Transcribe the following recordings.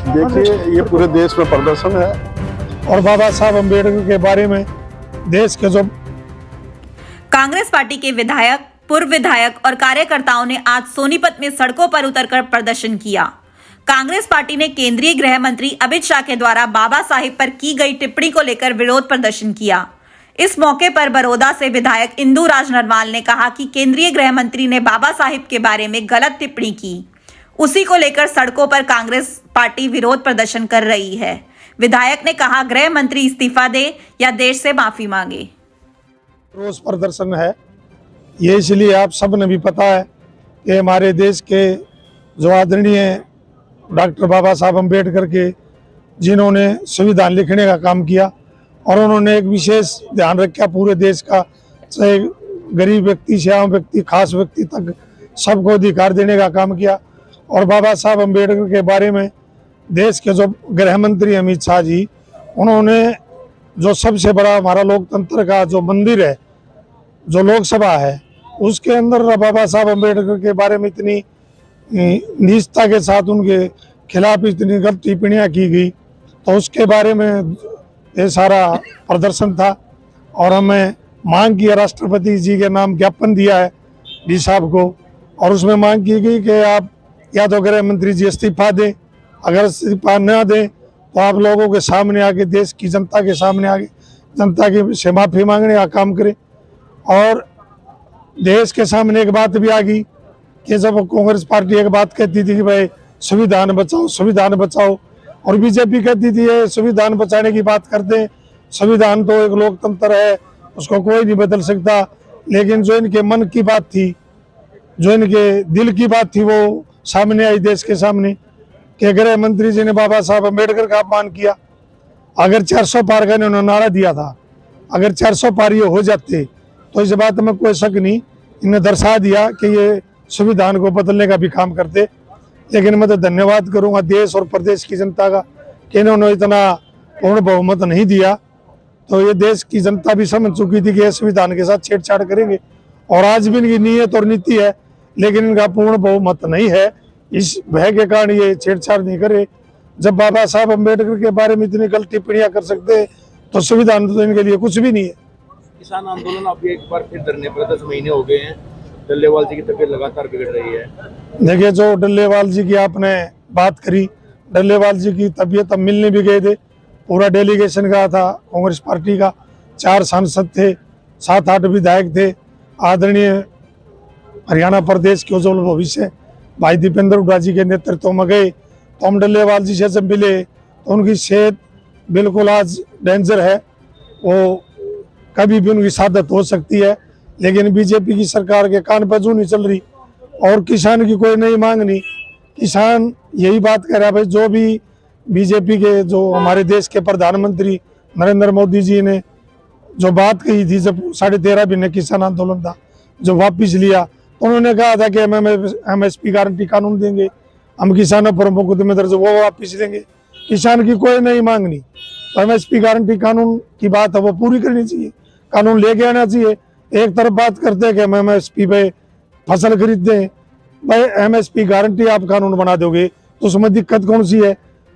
देखिए, ये पूरे देश में प्रदर्शन है और बाबा साहब अम्बेडकर के बारे में देश के जो कांग्रेस पार्टी के विधायक, पूर्व विधायक और कार्यकर्ताओं ने आज सोनीपत में सड़कों पर उतरकर प्रदर्शन किया। कांग्रेस पार्टी ने केंद्रीय गृह मंत्री अमित शाह के द्वारा बाबा साहिब पर की गई टिप्पणी को लेकर विरोध प्रदर्शन किया। इस मौके पर बड़ौदा से विधायक इंदु राज नरवाल ने कहा कि केंद्रीय गृह मंत्री ने बाबा साहिब के बारे में गलत टिप्पणी की, उसी को लेकर सड़कों पर कांग्रेस पार्टी विरोध प्रदर्शन कर रही है। विधायक ने कहा, गृह मंत्री इस्तीफा दे या देश से माफी मांगे। रोज प्रदर्शन है ये, इसलिए आप सब ने भी पता है कि हमारे देश के जो आदरणीय डॉक्टर बाबा साहब अम्बेडकर के जिन्होंने संविधान लिखने का काम किया और उन्होंने एक विशेष ध्यान रखा पूरे देश का, चाहे गरीब व्यक्ति से आम व्यक्ति, खास व्यक्ति तक सबको अधिकार देने का काम किया। और बाबा साहब अम्बेडकर के बारे में देश के जो गृह मंत्री अमित शाह जी, उन्होंने जो सबसे बड़ा हमारा लोकतंत्र का जो मंदिर है, जो लोकसभा है, उसके अंदर बाबा साहब अम्बेडकर के बारे में इतनी नीचता के साथ उनके खिलाफ इतनी गलत टिप्पणियाँ की गई, तो उसके बारे में ये सारा प्रदर्शन था। और हमें मांग की, राष्ट्रपति जी के नाम ज्ञापन दिया है डी साहब को, और उसमें मांग की गई कि आप या तो गृह मंत्री जी इस्तीफा दें, अगर इस्तीफा न दें तो आप लोगों के सामने आके, देश की जनता के सामने आके जनता की से माफ़ी मांगने का काम करें। और देश के सामने एक बात भी आ गई कि जब कांग्रेस पार्टी एक बात कहती थी कि भाई संविधान बचाओ, संविधान बचाओ, और बीजेपी कहती थी ये संविधान बचाने की बात करते हैं, संविधान तो एक लोकतंत्र है, उसको कोई नहीं बदल सकता। लेकिन जो इनके मन की बात थी, जो इनके दिल की बात थी, वो सामने आई देश के सामने कि गृह मंत्री जी ने बाबा साहब अम्बेडकर का अपमान किया। अगर 400 पार का इन्होंने नारा दिया था, अगर 400 पार ये हो जाते तो इस बात में कोई शक नहीं, इन्हें दर्शा दिया कि ये संविधान को बदलने का भी काम करते। लेकिन मैं तो धन्यवाद करूंगा देश और प्रदेश की जनता का कि इन्होंने इतना पूर्ण बहुमत नहीं दिया, तो ये देश की जनता भी समझ चुकी थी कि ये संविधान के साथ छेड़छाड़ करेंगे, और आज भी इनकी नीयत और नीति है, लेकिन इनका पूर्ण बहुमत नहीं है, इस भय के कारण ये छेड़छाड़ नहीं करे। जब बाबा साहब अम्बेडकर के बारे में इतनी गलत टिप्पणियां कर सकते हैं तो संविधान तो इनके लिए कुछ भी नहीं है। किसान आंदोलन अभी एक बार फिर धरने पर 10 महीने हो गए हैं। डल्लेवाल जी की तबीयत लगातार बिगड़ रही है। देखिए, जो डल्लेवाल जी की आपने बात करी, डल्लेवाल जी की तबीयत, अब मिलने भी गए थे, पूरा डेलीगेशन गया था कांग्रेस पार्टी का, 4 सांसद थे, 7-8 विधायक थे, आदरणीय हरियाणा प्रदेश के उज्जवल भविष्य भाई दीपेंद्र हुड्डा जी के नेतृत्व में गए। तो हम डल्लेवाल जी से जब मिले तो उनकी सेहत बिल्कुल आज डेंजर है, वो कभी भी उनकी शहादत हो सकती है। लेकिन बीजेपी की सरकार के कान पर जू नहीं चल रही और किसान की कोई नई मांग नहीं। किसान यही बात कह रहा है, भाई जो भी बीजेपी के, जो हमारे देश के प्रधानमंत्री नरेंद्र मोदी जी ने जो बात कही थी, जब 13.5 महीने किसान आंदोलन था, जो वापिस लिया, तो उन्होंने कहा था कि MSP गारंटी कानून देंगे, हम किसानों पर मुकदमे दर्ज, वो वापिस लेंगे। किसान की कोई नई मांग नहीं, तो MSP गारंटी कानून की बात है वो पूरी करनी चाहिए, कानून लेके आना चाहिए। एक तरफ बात करते हैं कि हम MSP पे फसल खरीदते हैं, भाई MSP गारंटी आप कानून बना दोगे तो उसमें दिक्कत कौन सी है?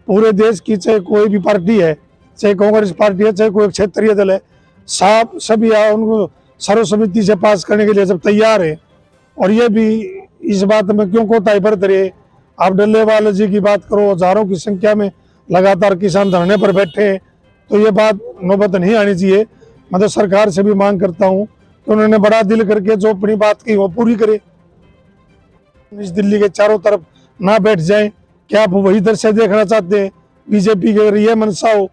पूरे देश की चाहे कोई भी पार्टी है, चाहे कांग्रेस पार्टी है, चाहे कोई क्षेत्रीय दल है, साहब सभी उनको सर्वसम्मति से पास करने के लिए जब तैयार है, और ये भी इस बात में क्यों कोताही बरत रहे। आप डल्लेवाल जी की बात करो, हजारों की संख्या में लगातार किसान धरने पर बैठे हैं, तो ये बात नौबत नहीं आनी चाहिए। मैं तो सरकार से भी मांग करता हूँ कि उन्होंने बड़ा दिल करके जो अपनी बात की वो पूरी करे, इस दिल्ली के चारों तरफ ना बैठ जाएं। क्या आप वही दृश्य देखना चाहते हैं? बीजेपी की अगर ये मनसा हो,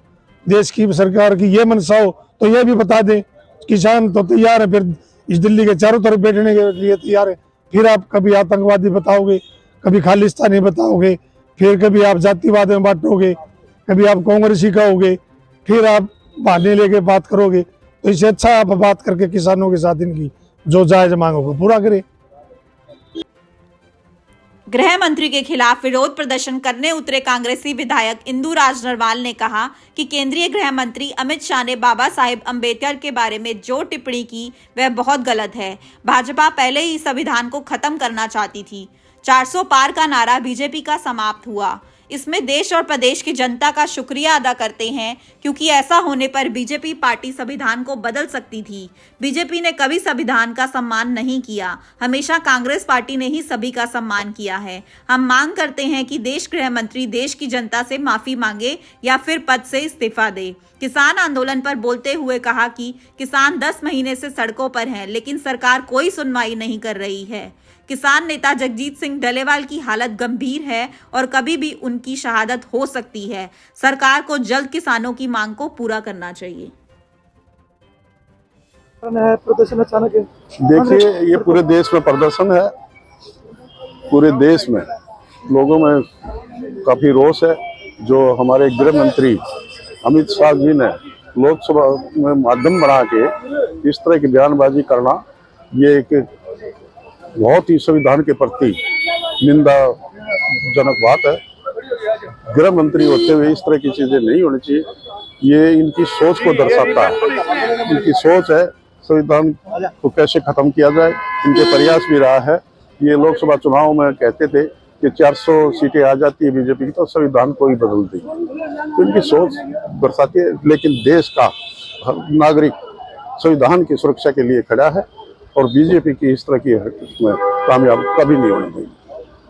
देश की सरकार की ये मनसा हो, तो ये भी बता दें। किसान तो तैयार है, फिर इस दिल्ली के चारों तरफ बैठने के लिए तैयार है। फिर आप कभी आतंकवादी बताओगे, कभी खालिस्तानी बताओगे, फिर कभी आप जातिवाद में बांटोगे, कभी आप कांग्रेसी कहोगे, फिर आप बहाने लेके बात करोगे। तो इससे अच्छा आप बात करके किसानों के साथ इनकी जो जायज मांगों को पूरा करें। गृह मंत्री के खिलाफ विरोध प्रदर्शन करने उतरे कांग्रेसी विधायक इंदु राज नरवाल ने कहा कि केंद्रीय गृह मंत्री अमित शाह ने बाबा साहेब अम्बेडकर के बारे में जो टिप्पणी की वह बहुत गलत है। भाजपा पहले ही संविधान को खत्म करना चाहती थी। 400 पार का नारा बीजेपी का समाप्त हुआ। इसमें देश और प्रदेश की जनता का शुक्रिया अदा करते हैं, क्योंकि ऐसा होने पर बीजेपी पार्टी संविधान को बदल सकती थी। बीजेपी ने कभी संविधान का सम्मान नहीं किया, हमेशा कांग्रेस पार्टी ने ही सभी का सम्मान किया है। हम मांग करते हैं कि देश गृह मंत्री देश की जनता से माफी मांगे या फिर पद से इस्तीफा दे। किसान आंदोलन पर बोलते हुए कहा कि किसान 10 महीने से सड़कों पर हैं, लेकिन सरकार कोई सुनवाई नहीं कर रही है। किसान नेता जगजीत सिंह डलेवाल की हालत गंभीर है और कभी भी उनकी शहादत हो सकती है। सरकार को जल्द किसानों की मांग को पूरा करना चाहिए। प्रदर्शन अचानक है। देखिए, ये पूरे देश में प्रदर्शन है। पूरे देश में लोगों में काफी रोष है। जो हमारे गृह मंत्री अमित शाह जी ने लोकसभा में माध्यम बना के इस तरह की बयानबाजी करना, ये एक बहुत ही संविधान के प्रति निंदाजनक बात है। गृह मंत्री होते हुए इस तरह की चीजें नहीं होनी चाहिए। ये इनकी सोच को दर्शाता है। इनकी सोच है संविधान को कैसे खत्म किया जाए। इनके प्रयास भी रहा है। ये लोकसभा चुनाव में कहते थे कि 400 सीटें आ जाती है बीजेपी की तो संविधान को ही बदल देगी। तो इनकी सोच दर्शाती है। लेकिन देश का हर नागरिक संविधान की सुरक्षा के लिए खड़ा है और बीजेपी की इस तरह की में कामयाब कभी नहीं होनी चाहिए।